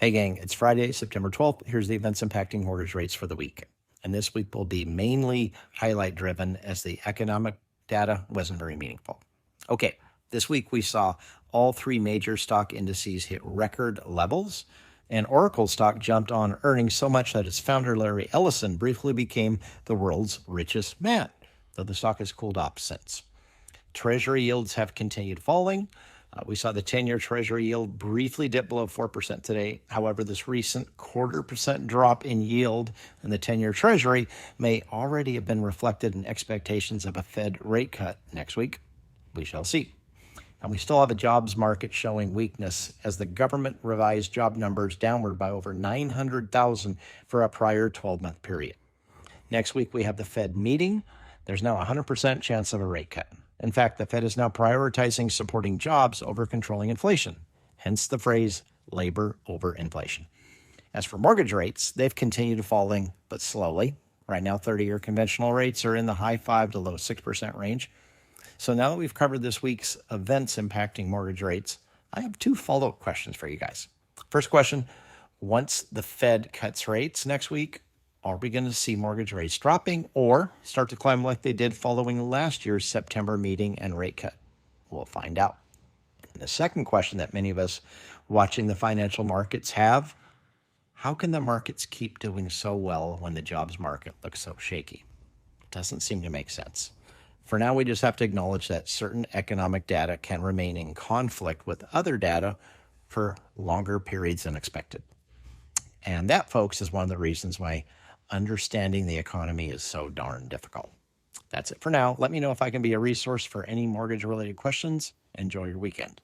Hey gang, it's Friday, September 12th. Here's the events impacting mortgage rates for the week. And this week will be mainly highlight driven as the economic data wasn't very meaningful. Okay, this week we saw all three major stock indices hit record levels, and Oracle stock jumped on earnings so much that its founder, Larry Ellison, briefly became the world's richest man, though the stock has cooled off since. Treasury yields have continued falling. We saw the 10-year Treasury yield briefly dip below 4% today. However, this recent 0.25% drop in yield in the 10-year Treasury may already have been reflected in expectations of a Fed rate cut next week. We shall see. And we still have a jobs market showing weakness as the government revised job numbers downward by over 900,000 for a prior 12-month period. Next week, we have the Fed meeting. There's now a 100% chance of a rate cut. In fact, the Fed is now prioritizing supporting jobs over controlling inflation, hence the phrase labor over inflation. As for mortgage rates, they've continued falling, but slowly. Right now, 30-year conventional rates are in the high 5 to low 6% range. So now that we've covered this week's events impacting mortgage rates, I have two follow-up questions for you guys. First question, once the Fed cuts rates next week, are we going to see mortgage rates dropping or start to climb like they did following last year's September meeting and rate cut? We'll find out. And the second question that many of us watching the financial markets have, how can the markets keep doing so well when the jobs market looks so shaky? It doesn't seem to make sense. For now, we just have to acknowledge that certain economic data can remain in conflict with other data for longer periods than expected. And that, folks, is one of the reasons why understanding the economy is so darn difficult. That's it for now. Let me know if I can be a resource for any mortgage-related questions. Enjoy your weekend.